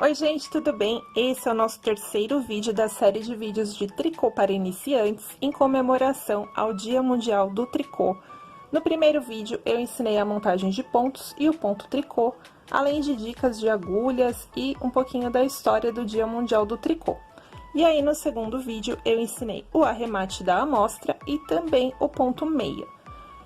Oi gente, tudo bem? Esse é o nosso terceiro vídeo da série de vídeos de tricô para iniciantes em comemoração ao Dia Mundial do Tricô. No primeiro vídeo eu ensinei a montagem de pontos e o ponto tricô, além de dicas de agulhas e um pouquinho da história do Dia Mundial do Tricô. E aí no segundo vídeo eu ensinei o arremate da amostra e também o ponto meia.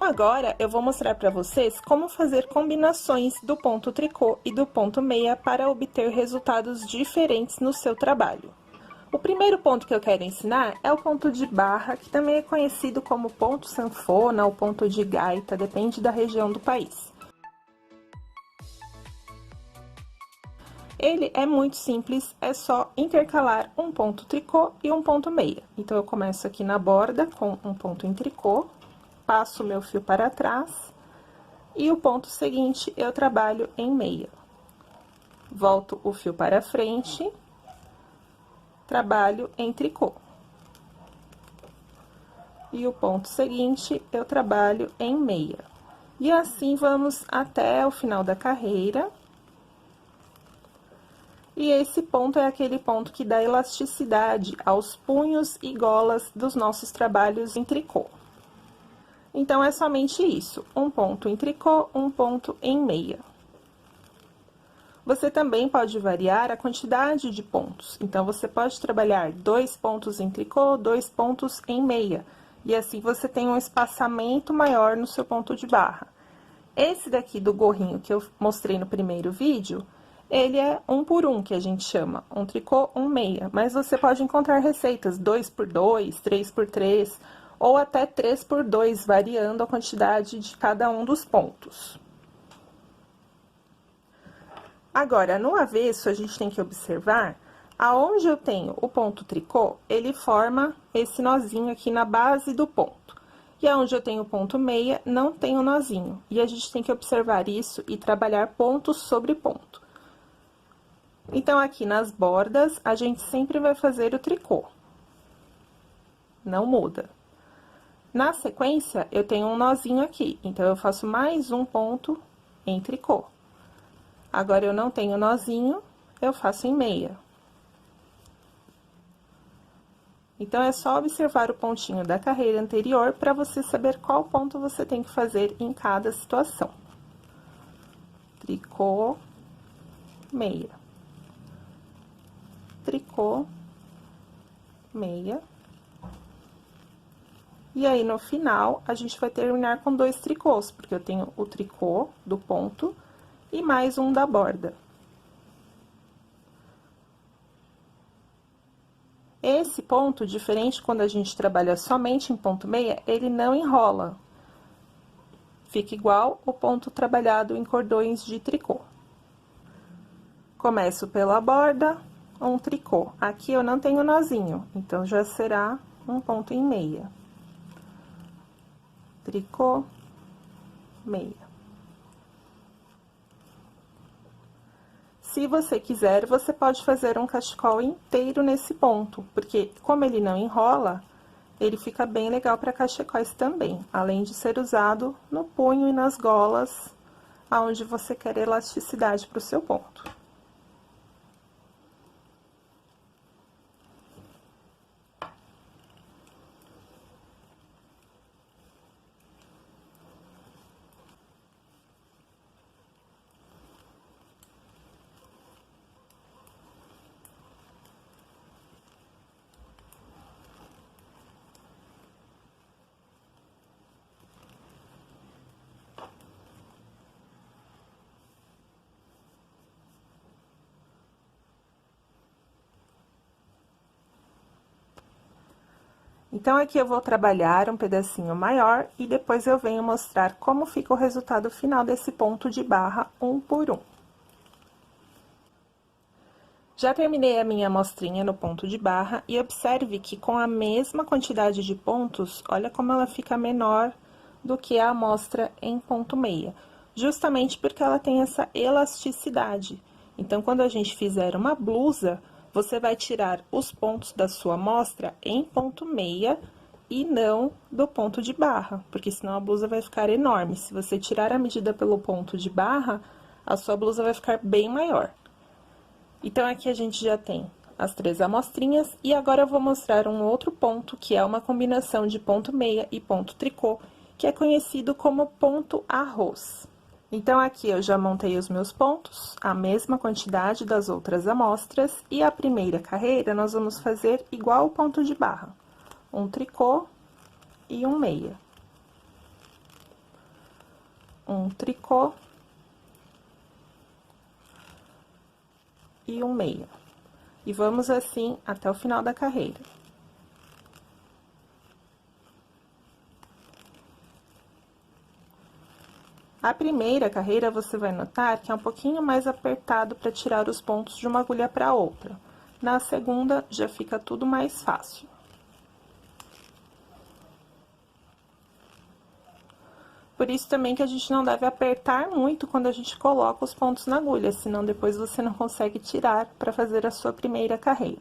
Agora, eu vou mostrar para vocês como fazer combinações do ponto tricô e do ponto meia para obter resultados diferentes no seu trabalho. O primeiro ponto que eu quero ensinar é o ponto de barra, que também é conhecido como ponto sanfona ou ponto de gaita, depende da região do país. Ele é muito simples, é só intercalar um ponto tricô e um ponto meia. Então, eu começo aqui na borda com um ponto em tricô, passo o meu fio para trás, e o ponto seguinte eu trabalho em meia. Volto o fio para frente, trabalho em tricô. E o ponto seguinte eu trabalho em meia. E assim vamos até o final da carreira. E esse ponto é aquele ponto que dá elasticidade aos punhos e golas dos nossos trabalhos em tricô. Então, é somente isso, um ponto em tricô, um ponto em meia. Você também pode variar a quantidade de pontos. Então, você pode trabalhar 2 pontos em tricô, 2 pontos em meia. E assim, você tem um espaçamento maior no seu ponto de barra. Esse daqui do gorrinho que eu mostrei no primeiro vídeo, ele é 1 por 1, que a gente chama. Um tricô, um meia. Mas você pode encontrar receitas 2 por 2, 3 por 3... ou até 3 por 2, variando a quantidade de cada um dos pontos. Agora, no avesso, a gente tem que observar aonde eu tenho o ponto tricô, ele forma esse nozinho aqui na base do ponto. E aonde eu tenho o ponto meia, não tem o nozinho. E a gente tem que observar isso e trabalhar ponto sobre ponto. Então, aqui nas bordas, a gente sempre vai fazer o tricô. Não muda. Na sequência, eu tenho um nozinho aqui, então, eu faço mais um ponto em tricô. Agora, eu não tenho nozinho, eu faço em meia. Então, é só observar o pontinho da carreira anterior para você saber qual ponto você tem que fazer em cada situação. Tricô, meia. Tricô, meia. E aí, no final, a gente vai terminar com 2 tricôs, porque eu tenho o tricô do ponto e mais um da borda. Esse ponto, diferente quando a gente trabalha somente em ponto meia, ele não enrola. Fica igual o ponto trabalhado em cordões de tricô. Começo pela borda, um tricô. Aqui eu não tenho nozinho, então já será um ponto em meia. Tricô, meia. Se você quiser, você pode fazer um cachecol inteiro nesse ponto, porque como ele não enrola, ele fica bem legal para cachecóis também, além de ser usado no punho e nas golas, aonde você quer elasticidade para o seu ponto. Então, aqui eu vou trabalhar um pedacinho maior e depois eu venho mostrar como fica o resultado final desse ponto de barra 1 por 1. Já terminei a minha amostrinha no ponto de barra e observe que com a mesma quantidade de pontos, olha como ela fica menor do que a amostra em ponto meia, justamente porque ela tem essa elasticidade. Então, quando a gente fizer uma blusa, você vai tirar os pontos da sua amostra em ponto meia e não do ponto de barra, porque senão a blusa vai ficar enorme. Se você tirar a medida pelo ponto de barra, a sua blusa vai ficar bem maior. Então, aqui a gente já tem as 3 amostrinhas, e agora eu vou mostrar um outro ponto, que é uma combinação de ponto meia e ponto tricô, que é conhecido como ponto arroz. Então, aqui eu já montei os meus pontos, a mesma quantidade das outras amostras, e a primeira carreira nós vamos fazer igual o ponto de barra, um tricô e um meia. Um tricô e um meia. E vamos assim até o final da carreira. A primeira carreira, você vai notar que é um pouquinho mais apertado para tirar os pontos de uma agulha para outra. Na segunda, já fica tudo mais fácil. Por isso também que a gente não deve apertar muito quando a gente coloca os pontos na agulha, senão depois você não consegue tirar para fazer a sua primeira carreira.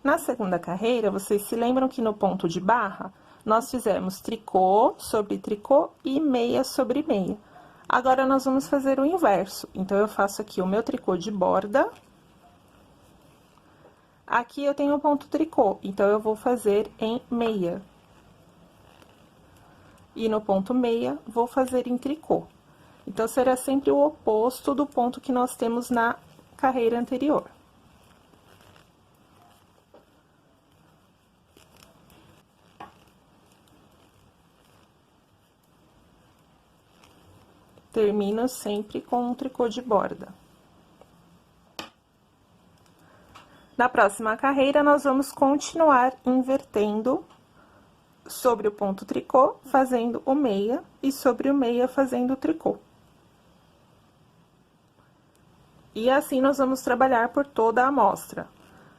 Na segunda carreira, vocês se lembram que no ponto de barra, nós fizemos tricô sobre tricô e meia sobre meia. Agora, nós vamos fazer o inverso. Então, eu faço aqui o meu tricô de borda. Aqui eu tenho o ponto tricô, então eu vou fazer em meia. E no ponto meia, vou fazer em tricô. Então, será sempre o oposto do ponto que nós temos na carreira anterior. Termino sempre com um tricô de borda. Na próxima carreira, nós vamos continuar invertendo sobre o ponto tricô, fazendo o meia, e sobre o meia, fazendo o tricô. E assim, nós vamos trabalhar por toda a amostra.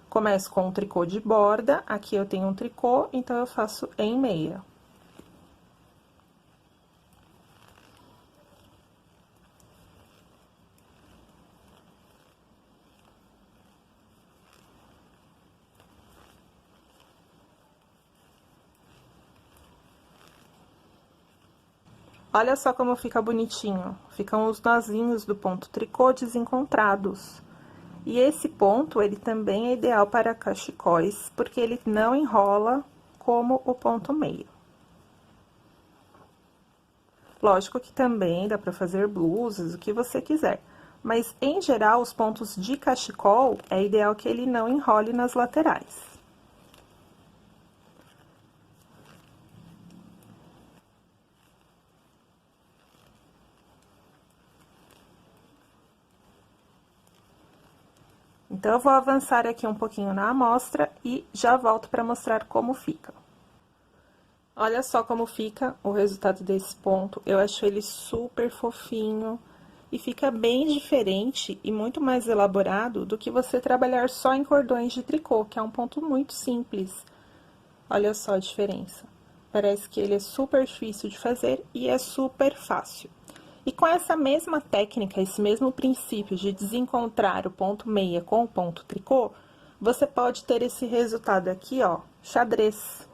Começo com um tricô de borda, aqui eu tenho um tricô, então eu faço em meia. Olha só como fica bonitinho, ficam os nozinhos do ponto tricô desencontrados. E esse ponto, ele também é ideal para cachecóis, porque ele não enrola como o ponto meio. Lógico que também dá para fazer blusas, o que você quiser. Mas, em geral, os pontos de cachecol, é ideal que ele não enrole nas laterais. Então, eu vou avançar aqui um pouquinho na amostra e já volto para mostrar como fica. Olha só como fica o resultado desse ponto, eu acho ele super fofinho e fica bem diferente e muito mais elaborado do que você trabalhar só em cordões de tricô, que é um ponto muito simples. Olha só a diferença, parece que ele é super difícil de fazer e é super fácil. E com essa mesma técnica, esse mesmo princípio de desencontrar o ponto meia com o ponto tricô, você pode ter esse resultado aqui, ó, xadrez.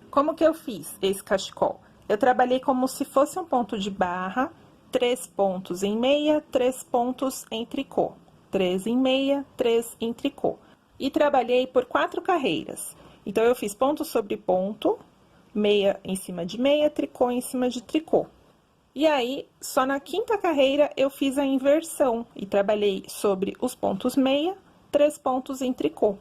Como que eu fiz esse cachecol? Eu trabalhei como se fosse um ponto de barra, 3 pontos em meia, 3 pontos em tricô. 3 em meia, 3 em tricô. E trabalhei por 4 carreiras. Então, eu fiz ponto sobre ponto, meia em cima de meia, tricô em cima de tricô. E aí, só na 5ª carreira, eu fiz a inversão e trabalhei sobre os pontos meia, 3 pontos em tricô.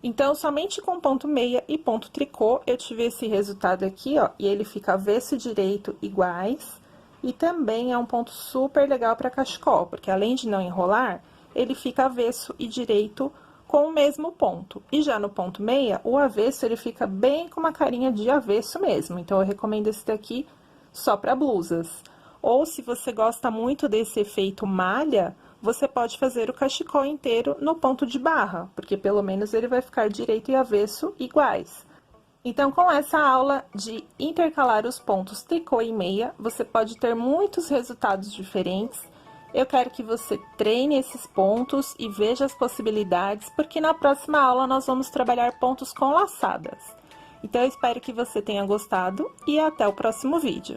Então, somente com ponto meia e ponto tricô, eu tive esse resultado aqui, ó, e ele fica avesso e direito iguais. E também é um ponto super legal para cachecol, porque além de não enrolar, ele fica avesso e direito com o mesmo ponto. E já no ponto meia, o avesso, ele fica bem com uma carinha de avesso mesmo. Então, eu recomendo esse daqui só para blusas. Ou, se você gosta muito desse efeito malha, você pode fazer o cachecol inteiro no ponto de barra, porque pelo menos ele vai ficar direito e avesso iguais. Então, com essa aula de intercalar os pontos tricô e meia, você pode ter muitos resultados diferentes. Eu quero que você treine esses pontos e veja as possibilidades, porque na próxima aula nós vamos trabalhar pontos com laçadas. Então, eu espero que você tenha gostado e até o próximo vídeo.